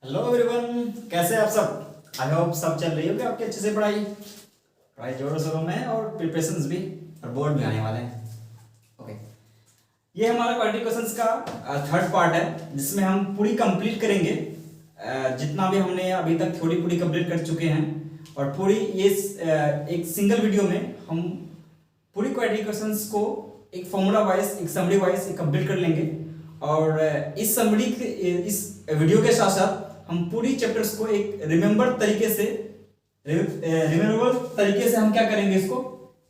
Hello everyone, कैसे हैं आप सब। आई होप सब चल रही होगी आपकी अच्छे से पढ़ाई जोरों शोरों में है और प्रिपरेशंस भी और बोर्ड भी आने वाले हैं। ओके, ये हमारा क्वाड्रेटिक क्वेश्चंस का थर्ड पार्ट है जिसमें हम पूरी कंप्लीट करेंगे। जितना भी हमने अभी तक थ्योरी पूरी कंप्लीट कर चुके हैं और पूरी ये एक सिंगल वीडियो में हम पूरी क्वाड्रेटिक क्वेश्चंस को एक फॉर्मूला वाइज एक समरी वाइज कंप्लीट कर लेंगे। और इस समरी इस वीडियो के साथ साथ हम पूरी चैप्टर्स को एक रिमेम्बरेबल तरीके से हम क्या करेंगे, इसको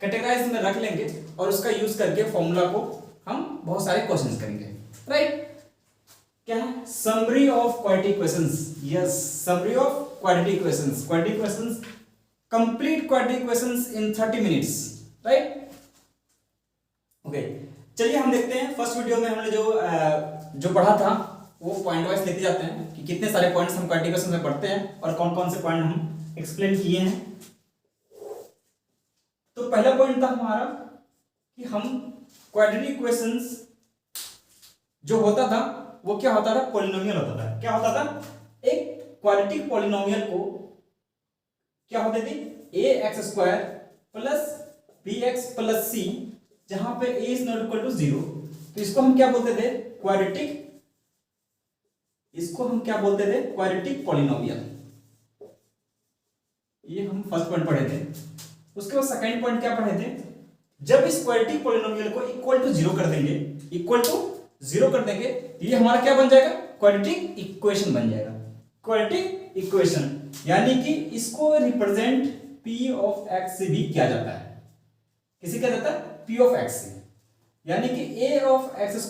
कैटेगराइज में रख लेंगे और उसका यूज करके फॉर्मूला को हम बहुत सारे क्वेश्चंस करेंगे। राइट, क्या है summary of quadratic questions. Yes, summary of quadratic questions complete quadratic questions in 30 minutes. Right, okay, चलिए हम देखते हैं। फर्स्ट वीडियो में हमने जो पढ़ा था वो पॉइंट वाइज लेते जाते हैं कि कितने सारे पॉइंट्स हम क्वाड्रेटिक क्वेश्चन में पढ़ते हैं और कौन कौन से पॉइंट हम एक्सप्लेन किए हैं। तो पहला पॉइंट था हमारा कि हम क्वाड्रेटिक क्वेश्चंस जो होता था वो क्या होता था, पॉलिनोमियल होता था। क्या होता था, एक क्वाड्रेटिक पॉलिनोमियल को क्या होती थी, ax² plus bx plus c, जहां पे a is not equal to 0। तो इसको हम क्या बोलते थे, क्वाड्रेटिक पॉलिनोमियल। ये हम फर्स्ट पॉइंट पढ़े थे। उसके बाद सेकंड पॉइंट क्या पढ़े थे, जब इस क्वाड्रेटिक पॉलिनोमियल को इक्वल टू 0 कर देंगे तो ये हमारा क्या बन जाएगा, क्वाड्रेटिक इक्वेशन बन जाएगा। क्वाड्रेटिक इक्वेशन यानी कि इसको रिप्रेजेंट p ऑफ x से भी किया जाता है। किसे किया जाता है, p ऑफ x से, यानी कि a of x²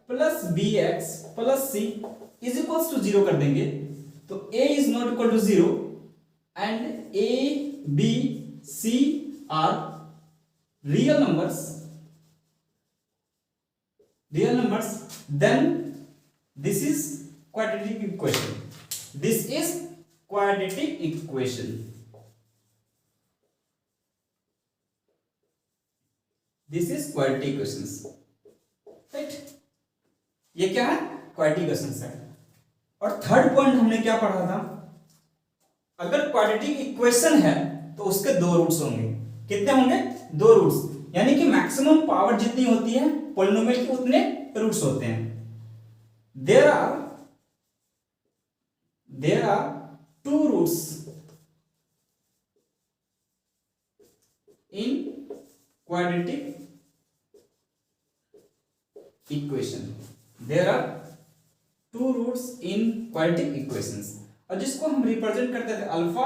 plus bx plus c is equals to 0 कर देंगे तो a is not equal to 0 and a b c are real numbers, then this is quadratic equation. This is quadratic equations. Right, ये क्या है, quadratic equations है। और third point हमने क्या पढ़ा था, अगर क्वाड्रेटिक इक्वेशन है तो उसके दो रूट्स होंगे। कितने होंगे, दो रूट्स, यानी कि मैक्सिमम पावर जितनी होती है पॉलिनोमियल के उतने रूट्स होते हैं। There are two roots in quadratic equation. There are two roots in quadratic equations, और जिसको हम रिप्रेजेंट करते थे अल्फा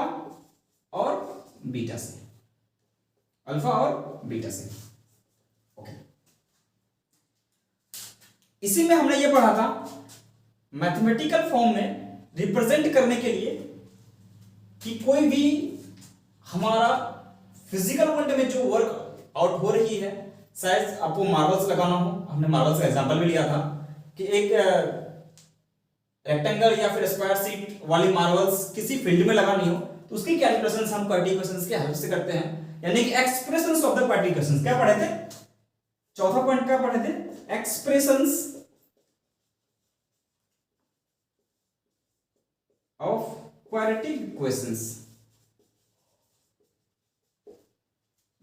और बीटा से। ओके, इसी में हमने ये पढ़ा था मैथमेटिकल फॉर्म में रिप्रेजेंट करने के लिए कि कोई भी हमारा फिजिकल वर्ल्ड में जो वर्क आउट हो रही है, शायद आपको मार्बल्स लगाना हो, हमने मार्बल्स का एग्जांपल भी लिया था कि एक रेक्टेंगल या फिर स्क्वायर शीट वाली मार्बल्स किसी फील्ड में लगानी हो तो उसकी कैलकुलेशंस हम क्वाड्रेटिक इक्वेशंस के हेल्प से करते हैं, यानी कि expressions of the quadratic equations. क्या पढ़े थे, चौथा पॉइंट क्या पढ़े थे, एक्सप्रेशंस ऑफ क्वाड्रेटिक इक्वेशंस।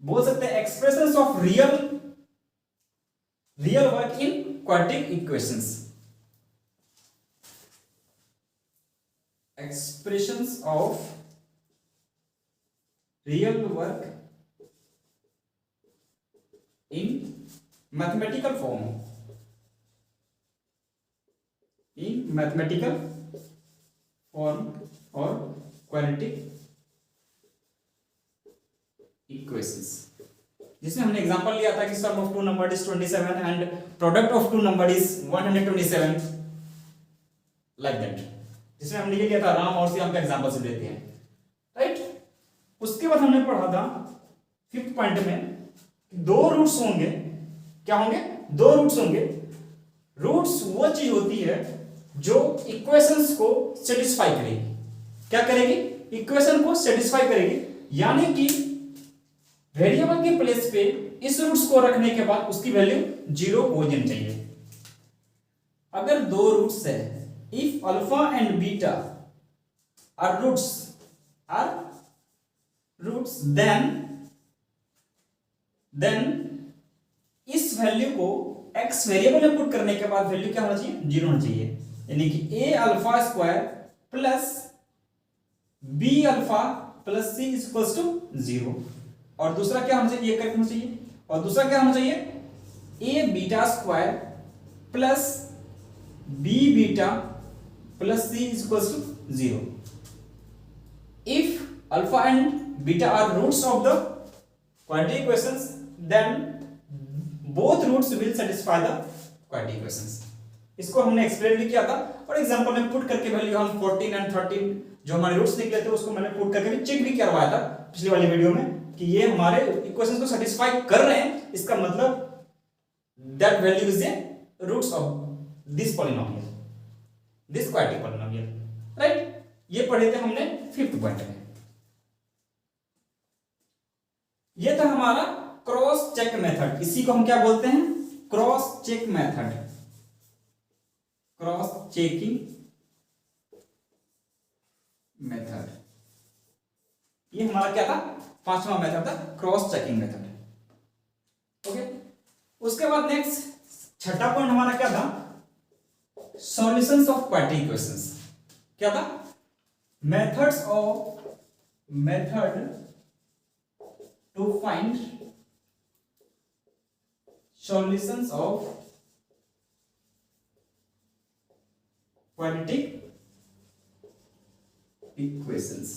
बोल सकते हैं expressions of real work in quadratic equations. Expressions of real work in mathematical form, or quadratic equations, जिसमें हमने एग्जांपल लिया था कि sum of two number is 27 and product of two number is 127, like that, जिसमें हमने ये लिया था राम और श्याम का एग्जांपल से लेते हैं। राइट, उसके बाद हमने पढ़ा था फिफ्थ पॉइंट में दो रूट्स होंगे। क्या होंगे, दो रूट्स होंगे। रूट्स वो चीज होती है जो इक्वेशंस को सेटिस्फाई करेगी। क्या करेगी, इक्वेशन को सेटिस्फाई करेगी, यानी कि वेरिएबल के प्लेस पे इस रूट्स को रखने के बाद उसकी वैल्यू 0 हो जानी चाहिए। अगर दो रूट्स है, if alpha and beta are roots, then इस वैल्यू को x वेरिएबल में पुट करने के बाद वैल्यू क्या होना चाहिए, 0 होना चाहिए, यानी कि a alpha square plus b alpha plus c equals to 0। और दूसरा क्या होना चाहिए, ये करेक्ट होना चाहिए। और दूसरा क्या होना चाहिए, a beta square plus b beta plus c equals to 0। If alpha and beta are roots of the quadratic equations, then both roots will satisfy the quadratic equations. इसको हमने एक्सप्लेन भी किया था और एग्जांपल में पुट करके value हम 14 and 13 जो हमारे रूट्स निकले थे उसको मैंने पुट करके भी चेक भी करवाया था पिछली वाली वीडियो में कि ये हमारे इक्वेशंस को सेटिस्फाई कर रहे हैं, इसका मतलब that value is the roots of this polynomial, this quadratic polynomial, right. ये पढ़े थे हमने 5th पॉइंट में। ये था हमारा क्रॉस चेक मेथड, इसी को हम क्या बोलते हैं, cross check method, cross checking method. ये हमारा क्या था, 5वां मेथड था, क्रॉस चेकिंग मेथड। ओके, उसके बाद नेक्स्ट 6ठा पॉइंट हमारा क्या था, सॉल्यूशंस ऑफ क्वाड्रेटिक इक्वेशंस। क्या था, method to find solutions of quadratic equations।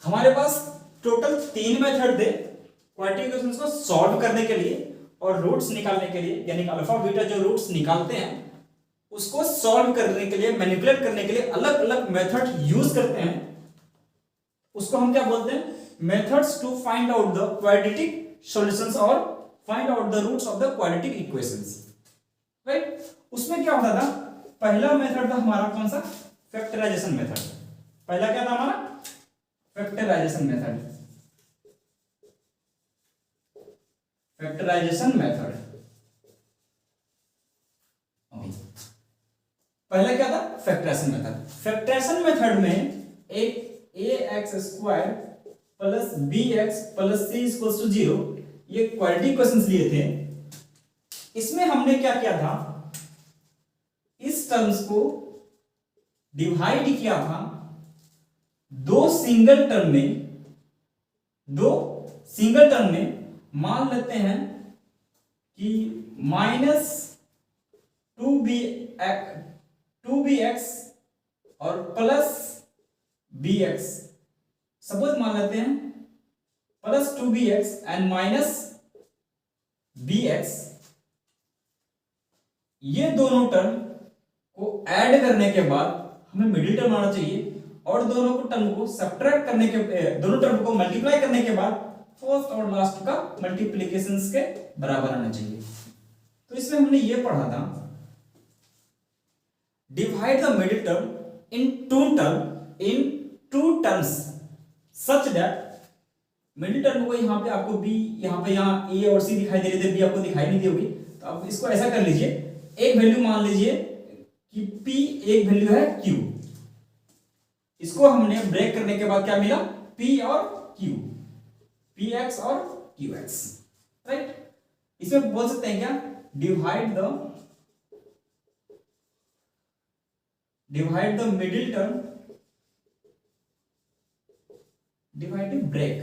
हमारे पास टोटल 3 मेथड थे क्वाड्रेटिक इक्वेशंस को सॉल्व करने के लिए और रूट्स निकालने के लिए, यानी अल्फा बीटा जो रूट्स निकालते हैं उसको सॉल्व करने के लिए, मैनिपुलेट करने के लिए अलग अलग मेथड यूज करते हैं। उसको हम क्या बोलते हैं, methods to find out the quadratic solutions और find out the roots of the quadratic equations, right. उसमें क्या होता था, पहला मेथड था हमारा कौन सा, फैक्टराइजेशन मेथड। पहला क्या था हमारा, फैक्टराइजेशन मेथड, फैक्टराइजेशन मेथड। पहला क्या था, फैक्टराइजेशन मेथड। फैक्टराइजेशन मेथड में एक ax square plus bx plus c equals to 0 ये क्वाड्रेटिक इक्वेशंस लिए थे। इसमें हमने क्या किया था, इस टर्म्स को डिवाइड किया था दो सिंगल टर्म में। मान लेते हैं कि माइनस 2bx और प्लस bx, सपोज मान लेते हैं plus 2bx and minus bx, ये दोनों टर्म को ऐड करने के बाद हमें मिडिल टर्म आना चाहिए और दोनों को टर्म को सब्ट्रैक्ट करने के, दोनों टर्म को मल्टीप्लाई करने के बाद फर्स्ट और लास्ट का मल्टीप्लिकेशंस के बराबर आना चाहिए। तो इसमें हमने ये पढ़ा था, divide the middle term in to terms such that, middle term को यहाँ पे आपको b, यहाँ a और c दिखाई दे रहे थे, b आपको दिखाई नहीं दी होगी, तो आप इसको ऐसा कर लीजिए, एक वैल्यू मान लीजिए कि p, एक वैल्यू है q। इसको हमने ब्रेक करने के बाद क्या मिला, p और q, px और qx, राइट। इसमें बोल सकते हैं क्या, divide the middle term, divide break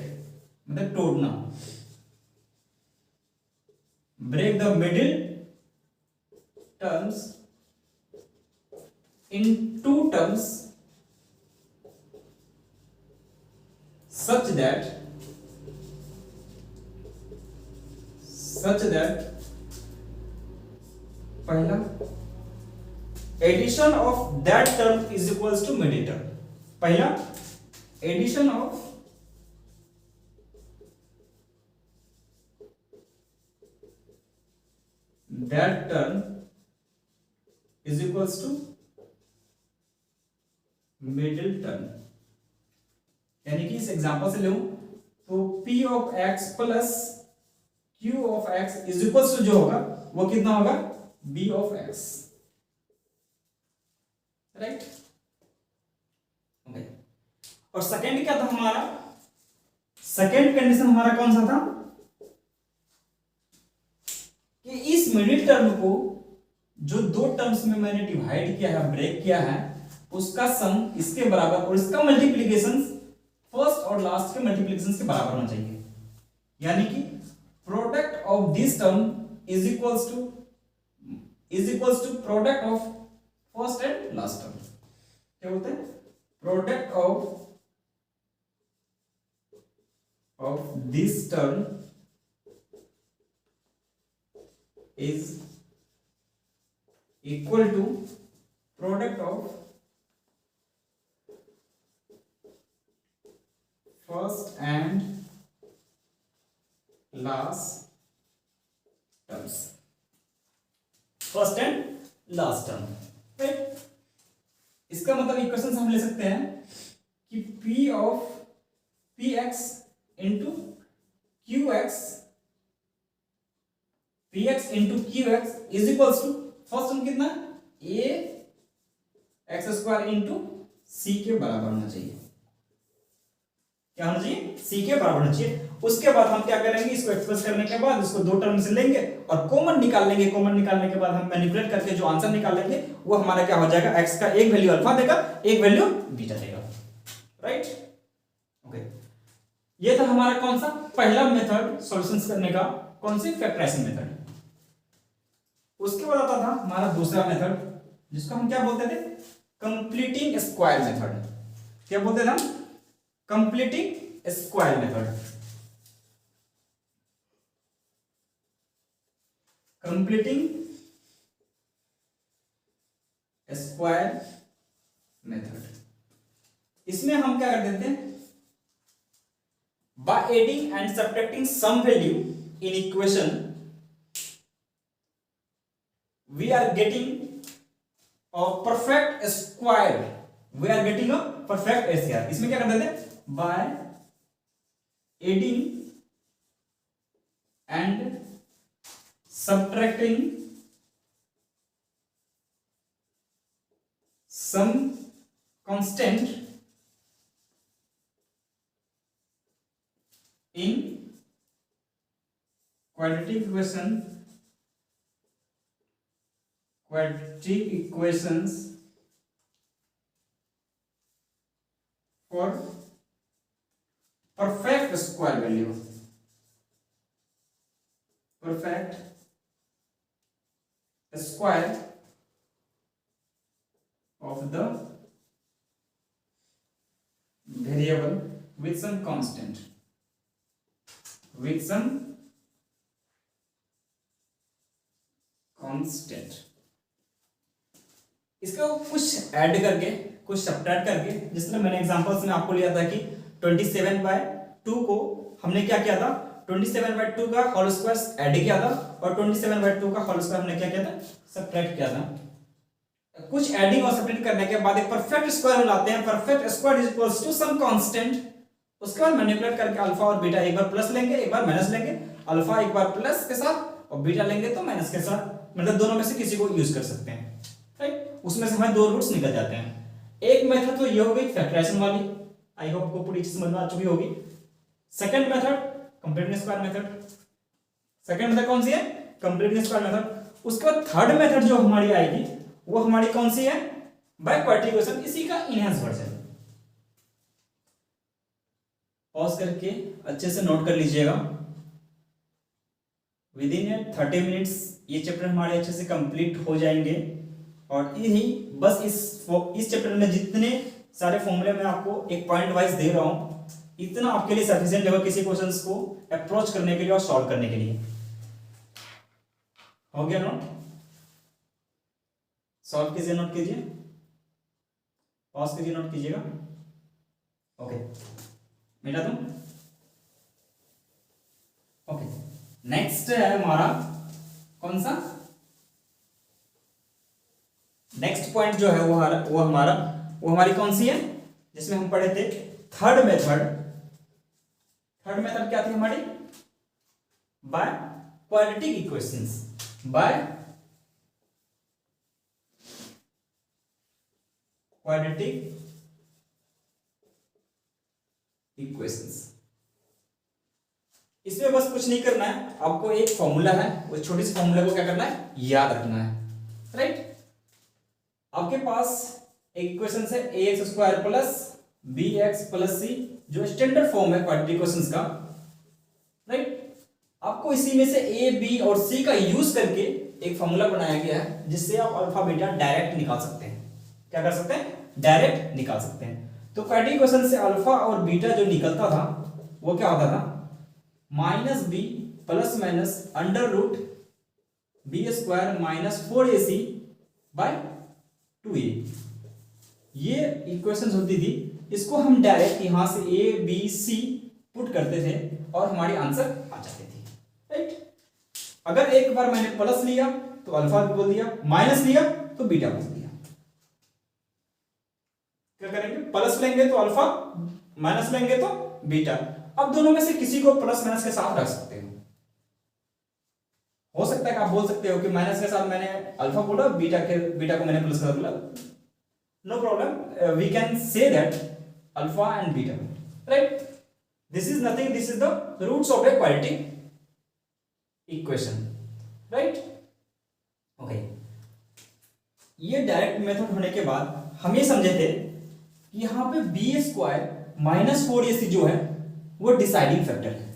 मतलब तोड़ना, break the middle terms in to terms such that पहला addition of that term is equals to middle term. पहला addition of that term is equals to middle term. यानी कि इस example से लूं तो p of x plus q of x is equals to जो होगा वो कितना होगा, b ऑफ x, राइट। और सेकंड क्या था हमारा, सेकंड कंडीशन हमारा कौन सा था कि इस मिडिल टर्म को जो दो टर्म्स में मैंने डिवाइड किया है, ब्रेक किया है, उसका सम इसके बराबर और इसका मल्टीप्लिकेशन फर्स्ट और लास्ट के मल्टीप्लिकेशन के बराबर होना चाहिए। यानी कि product of this term is equals to product of first and last term. क्या बोलते हैं, product of this term is equal to product of first and last terms, first and last term. Right, इसका मतलब equation हम ले सकते हैं कि P of Px into Qx is equals to first term कितना, a एक्स स्क्वायर इंटू सी के बराबर होना चाहिए। क्या होना चाहिए, सी के बराबर होना चाहिए। उसके बाद हम क्या करेंगे, इसको एक्सप्रेस करने के बाद इसको दो टर्म से लेंगे और कॉमन निकाल लेंगे। कॉमन निकालने के बाद हम मैनिपुलेट करके जो आंसर निकालेंगे वो हमारा क्या हो जाएगा, x का एक वैल्यू अल्फा देगा, एक वैल्यू बीटा देगा। राइट, ओके, ये था हमारा कौन सा पहला मेथड सॉल्यूशंस करने का, कौन सी, फैक्टराइजिंग मेथड। उसके बाद आता था हमारा दूसरा मेथड जिसको हम क्या बोलते थे, कंप्लीटिंग स्क्वायर मेथड। क्या बोलते थे हम, completing square method. Completing square method, इसमें हम क्या कर देते हैं, by adding and subtracting some value in equation we are getting a perfect square, we are getting a perfect square। इसमें क्या कर देते हैं, by adding and subtracting some constant in quadratic equations for perfect square value, perfect square of the variable with some constant, with some constant। इसको कुछ add करके कुछ subtract करके, जिस तरह मैंने एग्जांपल्स में आपको लिया था कि 27/2 को हमने क्या किया था, 27/2 का होल स्क्वायर ऐड किया था और 27/2 का होल स्क्वायर हमने क्या किया था, सब्ट्रैक्ट किया था। कुछ एडिंग और सब्ट्रैक्ट करने के बाद एक परफेक्ट स्क्वायर बनाते हैं। Perfect square is equals to some constant. उसके बाद मैनिपुलेट करके अल्फा और बीटा एक बार प्लस लेंगे, एक बार माइनस लेंगे। अल्फा एक बार प्लस के साथ और बीटा लेंगे तो माइनस के साथ, मतलब दोनों में से किसी को यूज कर सकते हैं। राइट, उसमें से हमें दो रूट्स निकल जाते हैं। एक मेथड तो ये हो गई फैक्टराइजेशन वाली, आई होप को पूरी चीज समझ में आ चुकी होगी। Second method completing square method. Second method कौन सी है, कंप्लीटिंग स्क्वायर मेथड। उसके बाद थर्ड मेथड जो हमारी आएगी वो हमारी कौन सी है, बाय क्वाड्रेटिक इक्वेशन, इसी का इनहैंस वर्जन। पॉज करके अच्छे से नोट कर लीजिएगा। विद इन 30 मिनट्स ये चैप्टर हमारे अच्छे से कंप्लीट हो जाएंगे। और यही बस इस चैप्टर में जितने सारे फॉर्मूले मैं आपको एक पॉइंट वाइज दे रहा हूं, इतना आपके लिए सफिशिएंट होगा किसी क्वेश्चंस को अप्रोच करने के लिए और सॉल्व करने के लिए। हो गया नोट, सॉल्व कीजिए, नोट कीजिए, पॉज कीजिए, नोट कीजिएगा। ओके, मिटा दूं। ओके, नेक्स्ट है हमारा कौन सा, नेक्स्ट पॉइंट जो है वो हमारी कौन सी है, जिसमें हम पढ़े थे थर्ड मेथड। थर्ड मेथड क्या थी हमारी, by quadratic equations, by quadratic equations. इसमें बस कुछ नहीं करना है, आपको एक फॉर्मूला है, वो छोटी सी फॉर्मूला को क्या करना है, याद रखना है, राइट। आपके पास एक इक्वेशन है ax² plus bx plus c, जो स्टैंडर्ड फॉर्म है क्वाड्रेटिक इक्वेशंस का, राइट। आपको इसी में से a b और c का यूज करके एक फॉर्मूला बनाया गया है जिससे आप अल्फा बीटा डायरेक्ट निकाल सकते हैं। क्या कर सकते हैं, डायरेक्ट निकाल सकते हैं। तो क्वाड्रेटिक इक्वेशन से अल्फा और बीटा जो निकलता था वो क्या होता था, minus B plus minus under root b² minus 4ac by 2a, ये इक्वेशंस होती थी। इसको हम डायरेक्ट यहां से a b c पुट करते थे और हमारी आंसर आ जाती थी, राइट। अगर एक बार मैंने प्लस लिया तो अल्फा बोल दिया, माइनस लिया तो बीटा बोल दिया। क्या करेंगे, प्लस लेंगे तो अल्फा, माइनस लेंगे तो बीटा। अब दोनों में से किसी को प्लस माइनस के साथ रख सकते हो सकता है कि आप बोल सकते हो कि माइनस के साथ मैंने अल्फा बोला, बीटा को मैंने प्लस के साथ बोला, no problem, we can say that alpha and beta, right. This is nothing, this is the roots of a quadratic equation, right. Okay, ये डायरेक्ट मेथड होने के बाद हम ये समझे थे कि यहां पे b² माइनस 4ac जो है वो डिसाइडिंग फैक्टर है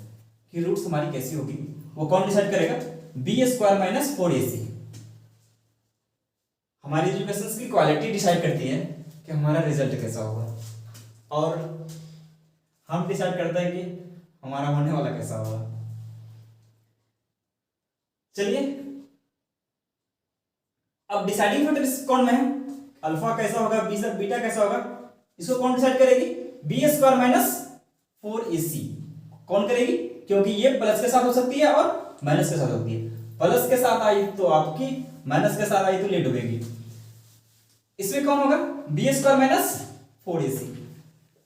कि रूट्स हमारी कैसी होगी। वो कौन डिसाइड करेगा, b² माइनस 4ac। हमारी एजुकेशन की क्वालिटी डिसाइड करती है कि हमारा रिजल्ट कैसा होगा, और हम डिसाइड करते हैं कि हमारा होने वाला कैसा होगा। चलिए, अब डिसाइडिंग फैक्टर कौन में है, अल्फा कैसा होगा, बीटा कैसा होगा, इसको कौन डिसाइड करेगी, b² माइनस 4ac कौन करेगी, क्योंकि ये प्लस के साथ हो सकती है और माइनस के साथ होती है। प्लस के साथ आई तो आपकी, माइनस के साथ आई तो ये डूबेगी। इसमें कौन होगा, b² माइनस 4ac।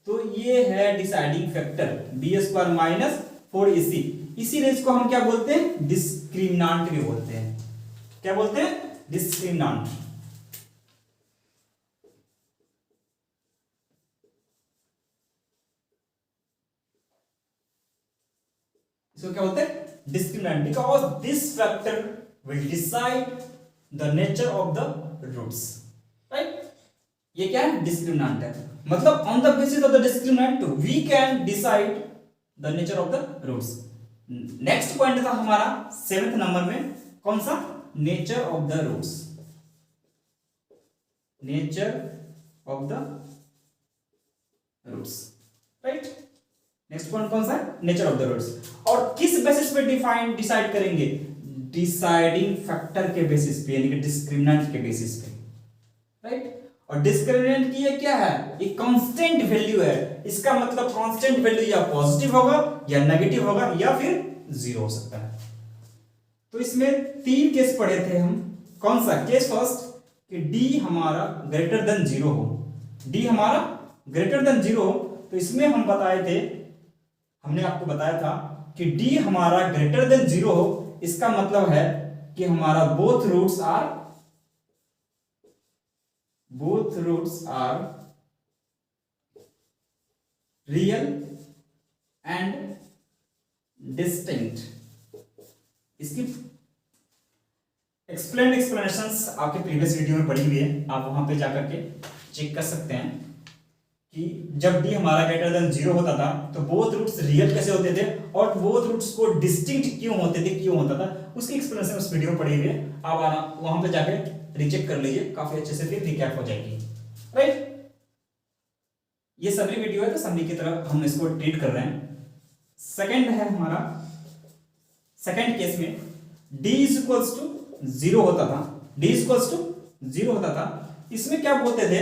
तो ये है deciding factor, b² minus 4ac। इसीलिए इसको हम क्या बोलते हैं, डिस्क्रिमिनांट भी बोलते हैं। क्या बोलते हैं, डिस्क्रिमिनांट। इसको क्या बोलते हैं, discriminant, because this factor will decide the nature of the roots, right. ये क्या है, डिस्क्रिमिनेंट है, मतलब on the basis of the discriminant we can decide the nature of the roots. Next point था हमारा 7th नंबर में, कौन सा, nature of the roots, nature of the roots, right. Next point कौन सा है, नेचर ऑफ द रूट्स। और किस बेसिस पे डिसाइड करेंगे, डिसाइडिंग फैक्टर के बेसिस पे, यानी कि डिस्क्रिमिनेंट के बेसिस पे, राइट। और डिस्क्रिमिनेंट की ये क्या है, एक कांस्टेंट वैल्यू है। इसका मतलब कांस्टेंट वैल्यू या पॉजिटिव होगा या नेगेटिव होगा या फिर 0 हो सकता है। तो इसमें 3 केस पढ़े थे हम। कौन सा केस, फर्स्ट कि d हमारा ग्रेटर देन 0 हो, d हमारा ग्रेटर देन 0 हो। तो इसमें हम बताए थे, हमने आपको बताया था कि d हमारा ग्रेटर देन 0 हो, इसका मतलब है कि हमारा both roots are real and distinct. इसकी एक्सप्लेनेशंस आपके प्रीवियस वीडियो में पड़ी हुई है, आप वहां पे जाकर के चेक कर सकते हैं कि जब d हमारा ग्रेटर देन 0 होता था तो बोथ रूट्स रियल कैसे होते थे और बोथ रूट्स को डिस्टिंक्ट क्यों होते थे, क्यों होता था, उसकी एक्सप्लेनेशन उस वीडियो में पड़ी हुई है। आप वहां पे जाकर रीचेक कर लीजिए, काफी अच्छे से फिर रिकैप हो जाएगी, राइट। ये समरी वीडियो है तो समरी की तरह हम इसको ट्रीट कर रहे हैं। सेकंड है हमारा, सेकंड केस में d इक्वल्स टू 0 होता था, d इक्वल्स टू 0 होता था। इसमें क्या बोलते थे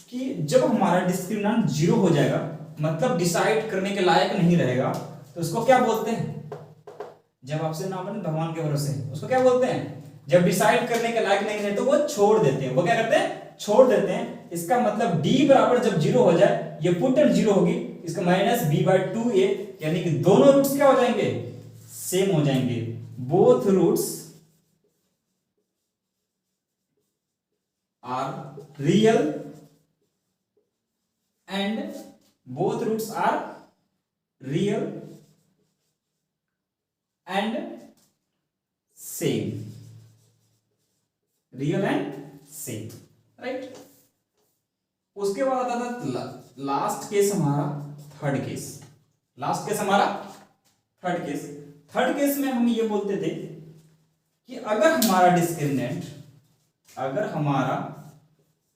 कि जब हमारा डिस्क्रिमिनेंट 0 हो जाएगा, मतलब डिसाइड करने के लायक नहीं रहेगा, तो उसको क्या बोलते हैं, जब आपसे ना बने भगवान के भरोसे, उसको क्या बोलते हैं, जब डिसाइड करने के लायक नहीं रहे तो वो छोड़ देते हैं। वो क्या करते हैं, छोड़ देते हैं। इसका मतलब d बराबर जब 0 हो जाए, ये पुट 0 होगी, इसका माइनस b/2a, यानी कि दोनों रूट्स क्या हो जाएंगे, सेम हो जाएंगे। Both roots are real and both roots are real and same, real and same, right. उसके बाद आता था लास्ट केस हमारा थर्ड केस। लास्ट केस हमारा थर्ड केस। थर्ड केस में हम ये बोलते थे कि अगर हमारा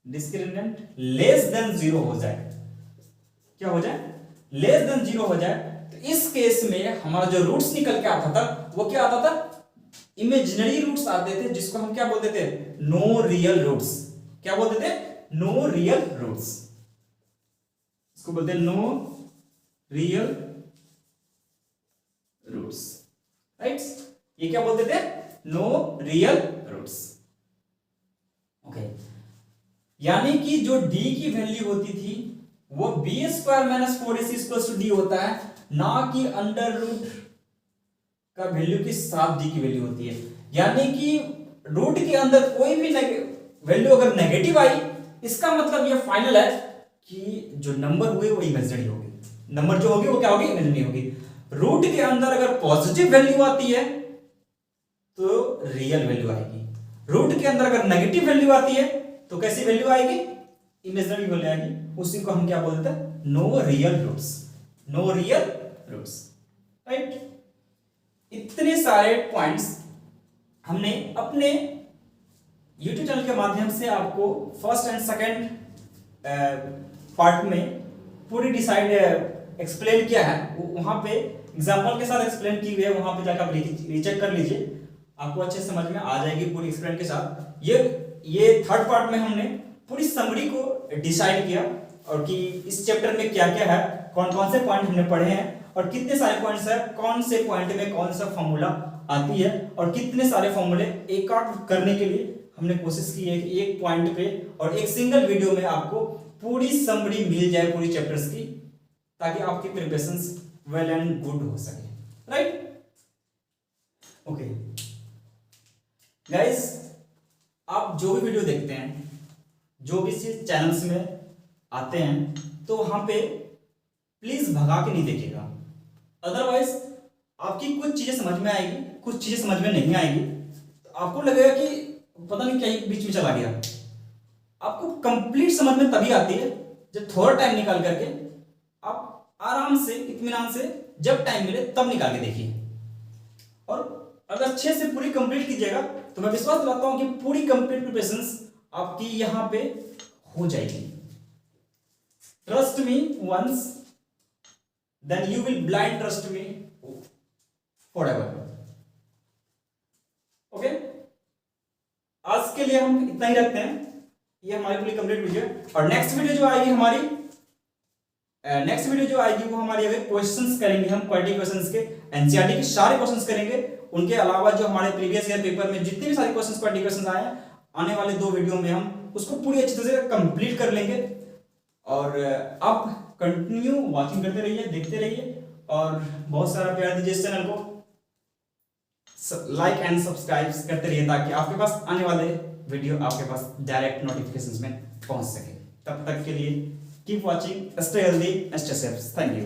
डिस्क्रिमिनेंट लेस देन जीरो हो जाए, क्या हो जाए, लेस देन जीरो हो जाए, तो इस केस में हमारा जो रूट्स निकल के आता था वो क्या आता था, इमेजिनरी रूट्स आते थे, जिसको हम क्या बोलते थे, नो रियल रूट्स। क्या बोलते थे, नो रियल रूट्स। इसको बोलते हैं नो रियल रूट्स, राइट। ये क्या बोलते थे, नो रियल रूट्स। ओके, यानी कि जो d की वैल्यू होती थी वो b square minus 4ac equals to d होता है, ना कि अंडर रूट का वैल्यू के साथ d की वैल्यू होती है। यानी कि रूट के अंदर कोई भी वैल्यू अगर नेगेटिव आई, इसका मतलब ये फाइनल है कि जो नंबर हुए वो इमेजिनरी होगी। नंबर जो होगी वो क्या होगी, इमेजिनरी होगी। रूट के अंदर अगर पॉजिटिव वैल्यू आती है तो रियल वैल्यू आएगी। रूट के अंदर अगर नेगेटिव वैल्यू आती है तो कैसी वैल्यू आएगी, इमेजिनरी वैल्यू आएगी। उसी को हम क्या बोलते हैं, no real roots, no real roots, right. इतने सारे पॉइंट्स हमने अपने YouTube चैनल के माध्यम से आपको फर्स्ट एंड सेकंड पार्ट में पूरी डिसाइड एक्सप्लेन किया है। वहां पे एग्जांपल के साथ एक्सप्लेन की हुई है, वहां पे जाकर आप रीचेक कर लीजिए, आपको अच्छे समझ में आ जाएगी पूरी एक्सप्लेन के साथ। ये थर्ड पार्ट में हमने पूरी समरी को डिसाइड किया, और कि इस चैप्टर में क्या क्या है, कौन कौन से पॉइंट हमने पढ़े हैं और कितने सारे पॉइंट्स है, कौन से पॉइंट में कौन सा फॉर्मूला आती है, और कितने सारे फॉर्मूले एक आउट करने के लिए हमने कोशिश की है कि एक पॉइंट पे और एक सिंगल वीडियो में आपको पूरी समरी मिल जाए पूरी चैप्टर्स की, ताकि आपकी प्रिपरेशंस वेल एंड गुड हो सके, राइट। ओके गाइस, आप जो भी वीडियो देखते हैं, जो भी चैनल्स में आते हैं, तो वहां पे प्लीज भगा के नहीं देखिएगा। अदरवाइज आपकी कुछ चीजें समझ में आएगी, कुछ चीजें समझ में नहीं आएगी, तो आपको लगेगा कि पता नहीं क्या बीच में चला गया। आपको कंप्लीट समझ में तभी आती है जब थोड़ा टाइम निकाल करके आप आराम से, इत्मीनान से, जब टाइम मिले तब निकाल के देखिए। और अगर अच्छे से पूरी कंप्लीट कीजिएगा तो मैं विश्वास दिलाता हूं कि पूरी कंप्लीट प्रिपरेशंस आपकी यहां पे हो जाएगी। Trust me once, then you will blind trust me forever. Okay, आज के लिए हम इतना ही रखते हैं। ये हमारी पूरी कंप्लीट वीडियो, और नेक्स्ट वीडियो जो आएगी वो हमारी अगर क्वेश्चंस करेंगे हम, क्वालिटी क्वेश्चंस के, एनसीईआरटी के सारे क्वेश्चंस करेंगे। उनके अलावा जो हमारे प्रीवियस ईयर पेपर में जितने भी सारे क्वेश्चंस, क्वालिटी क्वेश्चंस आए हैं, आने वाले 2 वीडियो में हम उसको पूरी अच्छी तरह से कंप्लीट कर लेंगे। और आप कंटिन्यू वॉचिंग करते रहिए, देखते रहिए, और बहुत सारा प्यार दीजिए इस चैनल को, लाइक एंड सब्सक्राइब करते रहिए, ताकि आपके पास आने वाले वीडियो आपके पास डायरेक्ट नोटिफिकेशंस में पहुंच सके। तब तक के लिए keep watching, stay healthy, stay safe, thank you.